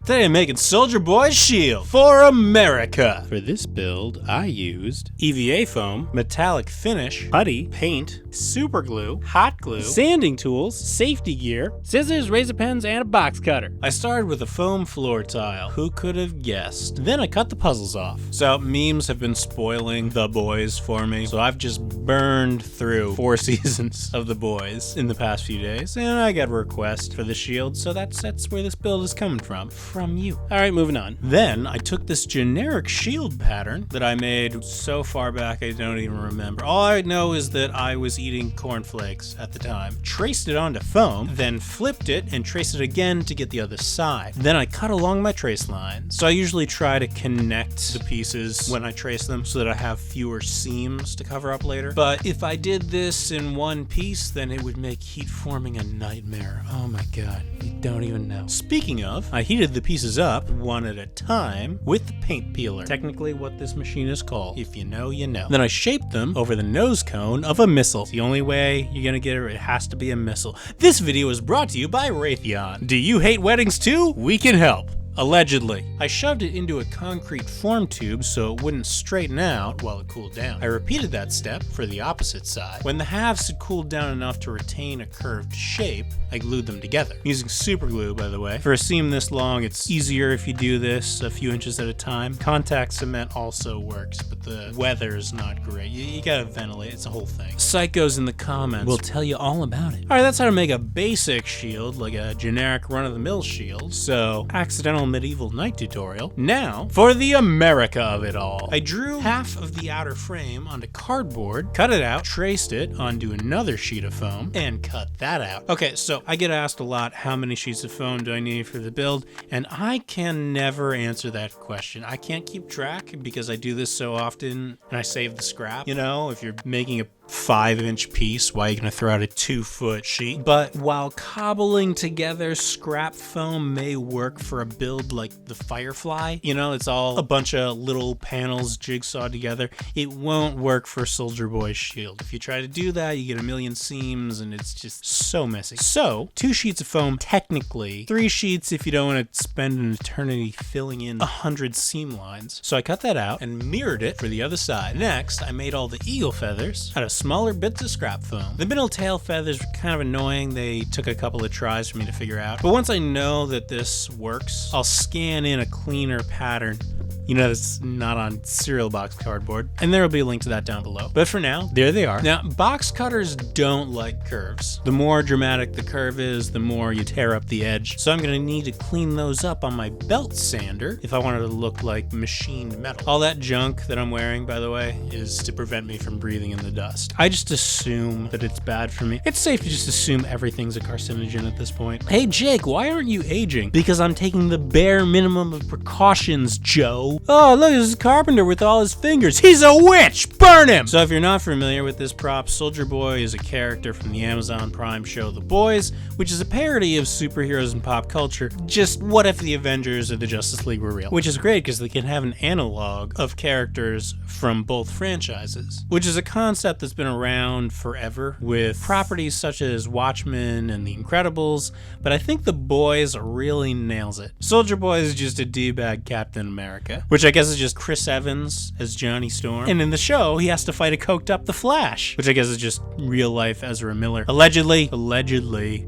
Today I'm making Soldier Boy's shield for America. For this build, I used EVA foam, metallic finish, putty, paint, super glue, hot glue, sanding tools, safety gear, scissors, razor pens, and a box cutter. I started with a foam floor tile. Who could have guessed? Then I cut the puzzles off. So memes have been spoiling The Boys for me, so I've just burned through 4 seasons of The Boys in the past few days, and I got a request for the shield, so that's where this build is coming from you. Alright, moving on. Then I took this generic shield pattern that I made so far back I don't even remember. All I know is that I was eating cornflakes at the time. Traced it onto foam, then flipped it and traced it again to get the other side. Then I cut along my trace line. So I usually try to connect the pieces when I trace them so that I have fewer seams to cover up later. But if I did this in one piece, then it would make heat forming a nightmare. Oh my god, you don't even know. Speaking of, I heated the pieces up one at a time with the paint peeler. Technically what this machine is called. If you know, you know. Then I shaped them over the nose cone of a missile. It's the only way you're gonna get it has to be a missile. This video is brought to you by Raytheon. Do you hate weddings too? We can help. Allegedly. I shoved it into a concrete form tube so it wouldn't straighten out while it cooled down. I repeated that step for the opposite side. When the halves had cooled down enough to retain a curved shape, I glued them together. Using super glue, by the way. For a seam this long, it's easier if you do this a few inches at a time. Contact cement also works, but the weather's not great. You gotta ventilate, it's a whole thing. Psychos in the comments will tell you all about it. Alright, that's how to make a basic shield, like a generic run-of-the-mill shield. So, accidental medieval knight tutorial. Now, for the America of it all. I drew half of the outer frame onto cardboard, cut it out, traced it onto another sheet of foam, and cut that out. Okay, so I get asked a lot, how many sheets of foam do I need for the build? And I can never answer that question. I can't keep track because I do this so often and I save the scrap. You know, if you're making a 5-inch piece, why are you gonna throw out a 2-foot sheet? But while cobbling together scrap foam may work for a build like the Firefly, you know, it's all a bunch of little panels jigsawed together, it won't work for Soldier Boy's shield. If you try to do that, you get a million seams and it's just so messy. So, 2 sheets of foam, technically, 3 sheets if you don't want to spend an eternity filling in 100 seam lines. So I cut that out and mirrored it for the other side. Next, I made all the eagle feathers out of smaller bits of scrap foam. The middle tail feathers were kind of annoying. They took a couple of tries for me to figure out. But once I know that this works, I'll scan in a cleaner pattern. You know, it's not on cereal box cardboard. And there will be a link to that down below. But for now, there they are. Now, box cutters don't like curves. The more dramatic the curve is, the more you tear up the edge. So I'm gonna need to clean those up on my belt sander if I want it to look like machined metal. All that junk that I'm wearing, by the way, is to prevent me from breathing in the dust. I just assume that it's bad for me. It's safe to just assume everything's a carcinogen at this point. Hey Jake, why aren't you aging? Because I'm taking the bare minimum of precautions, Joe. Oh, look, this is Carpenter with all his fingers. He's a witch! Burn him! So if you're not familiar with this prop, Soldier Boy is a character from the Amazon Prime show The Boys, which is a parody of superheroes and pop culture. Just what if the Avengers or the Justice League were real? Which is great because they can have an analog of characters from both franchises, which is a concept that's been around forever with properties such as Watchmen and The Incredibles, but I think The Boys really nails it. Soldier Boy is just a D-bag Captain America, which I guess is just Chris Evans as Johnny Storm. And in the show, he has to fight a coked up The Flash, which I guess is just real life Ezra Miller. Allegedly.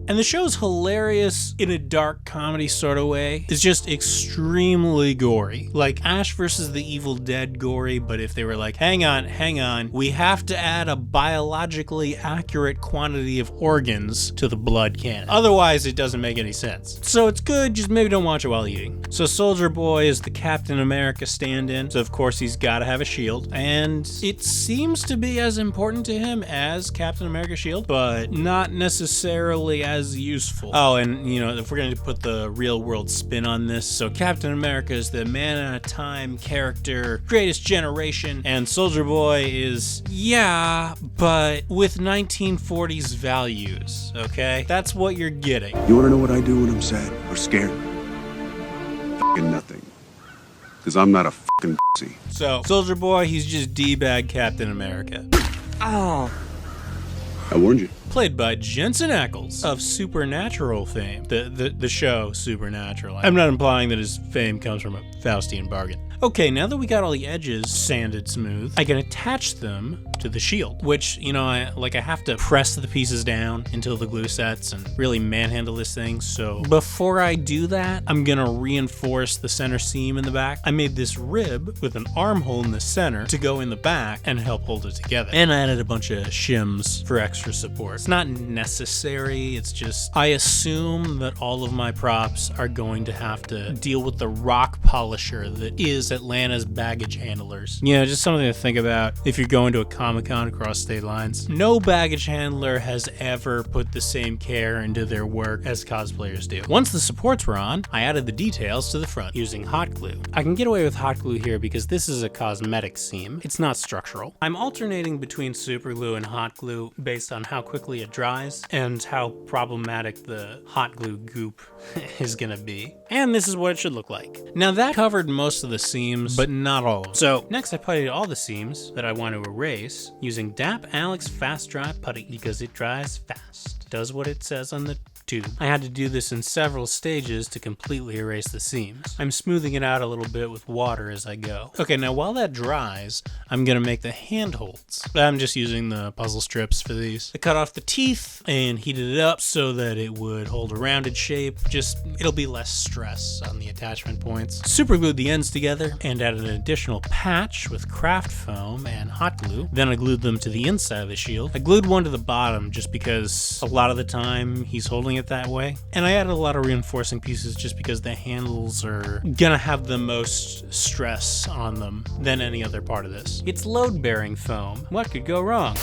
And the show's hilarious in a dark comedy sort of way. It's just extremely gory. Like Ash versus the Evil Dead gory, but if they were like, hang on, we have to add a biologically accurate quantity of organs to the blood cannon. Otherwise, it doesn't make any sense. So it's good, just maybe don't watch it while eating. So Soldier Boy is the Captain America stand-in, so of course he's gotta have a shield, and it seems to be as important to him as Captain America's shield, but not necessarily as useful. Oh, and you know, if we're gonna put the real world spin on this, so Captain America is the man-at-a-time character, greatest generation, and Soldier Boy is, yeah, but with 1940s values, okay? That's what you're getting. You wanna know what I do when I'm sad or scared? F***ing nothing. Because I'm not a fucking pussy. So, Soldier Boy, he's just D-bag Captain America. Oh. I warned you. played by Jensen Ackles of Supernatural fame. The show Supernatural. I'm not implying that his fame comes from a Faustian bargain. Okay, now that we got all the edges sanded smooth, I can attach them to the shield, which, you know, I have to press the pieces down until the glue sets and really manhandle this thing. So before I do that, I'm gonna reinforce the center seam in the back. I made this rib with an armhole in the center to go in the back and help hold it together. And I added a bunch of shims for extra support. It's not necessary, it's just, I assume that all of my props are going to have to deal with the rock polisher that is Atlanta's baggage handlers. You know, just something to think about if you're going to a Comic-Con across state lines. No baggage handler has ever put the same care into their work as cosplayers do. Once the supports were on, I added the details to the front using hot glue. I can get away with hot glue here because this is a cosmetic seam. It's not structural. I'm alternating between super glue and hot glue based on how quickly it dries and how problematic the hot glue goop is gonna be. And this is what it should look like. Now that covered most of the seams, but not all of them. So next I puttied all the seams that I want to erase using DAP Alex Fast Dry Putty because it dries fast. Does what it says on the tube. I had to do this in several stages to completely erase the seams. I'm smoothing it out a little bit with water as I go. Okay, now while that dries, I'm gonna make the handholds. I'm just using the puzzle strips for these. I cut off the teeth and heated it up so that it would hold a rounded shape. Just, it'll be less stress on the attachment points. Super glued the ends together and added an additional patch with craft foam and hot glue. Then I glued them to the inside of the shield. I glued one to the bottom just because a lot of the time he's holding it that way. And I added a lot of reinforcing pieces just because the handles are gonna have the most stress on them than any other part of this. It's load-bearing foam. What could go wrong?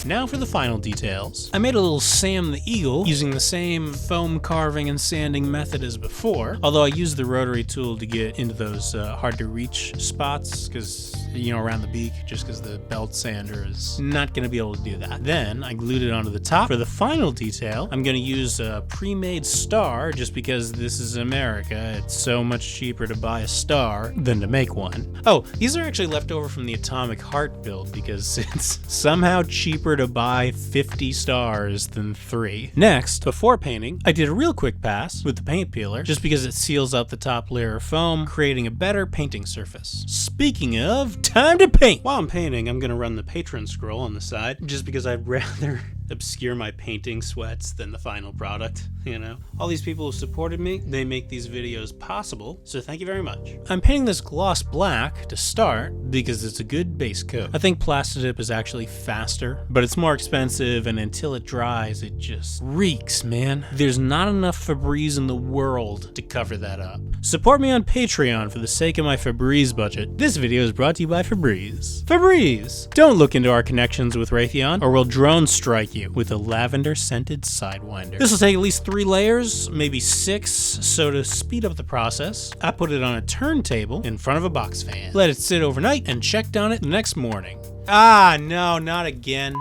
Now for the final details. I made a little Sam the Eagle using the same foam carving and sanding method as before, although I used the rotary tool to get into those hard to reach spots because, you know, around the beak, just because the belt sander is not going to be able to do that. Then I glued it onto the top. For the final detail, I'm going to use a pre-made star just because this is America. It's so much cheaper to buy a star than to make one. Oh, these are actually left over from the Atomic Heart build because it's somehow cheaper to buy 50 stars than 3. Next, before painting, I did a real quick pass with the paint peeler just because it seals up the top layer of foam, creating a better painting surface. Speaking of, time to paint! While I'm painting, I'm gonna run the patron scroll on the side just because I'd rather obscure my painting sweats than the final product, you know? All these people who supported me, they make these videos possible, so thank you very much. I'm painting this gloss black to start because it's a good base coat. I think Plastidip is actually faster, but it's more expensive, and until it dries, it just reeks, man. There's not enough Febreze in the world to cover that up. Support me on Patreon for the sake of my Febreze budget. This video is brought to you by Febreze. Febreze! Don't look into our connections with Raytheon, or we'll drone strike you with a lavender-scented Sidewinder. This will take at least 3 layers, maybe 6, so to speed up the process, I put it on a turntable in front of a box fan. Let it sit overnight and checked on it the next morning. Ah, no, not again.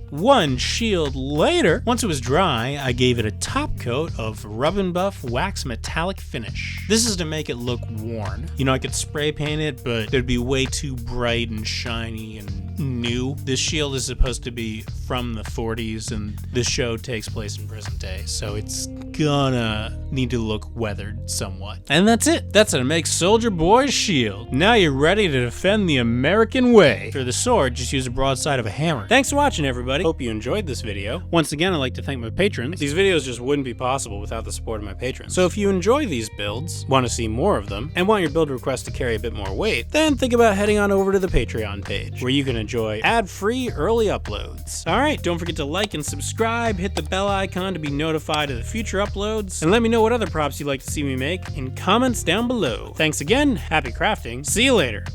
One shield later, once it was dry, I gave it a top coat of Rub and Buff Wax Metallic Finish. This is to make it look worn. You know, I could spray paint it, but it'd be way too bright and shiny and new. This shield is supposed to be from the 40s, and this show takes place in present day, so it's gonna need to look weathered somewhat. And that's it. That's how to make Soldier Boy's shield. Now you're ready to defend the American way. For the sword, just use a broadside of a hammer. Thanks for watching, everybody. Hope you enjoyed this video. Once again, I'd like to thank my patrons. These videos just wouldn't be possible without the support of my patrons. So if you enjoy these builds, want to see more of them, and want your build request to carry a bit more weight, then think about heading on over to the Patreon page, where you can enjoy ad-free early uploads. Alright, don't forget to like and subscribe, hit the bell icon to be notified of the future uploads, and let me know what other props you'd like to see me make in comments down below. Thanks again, happy crafting, see you later.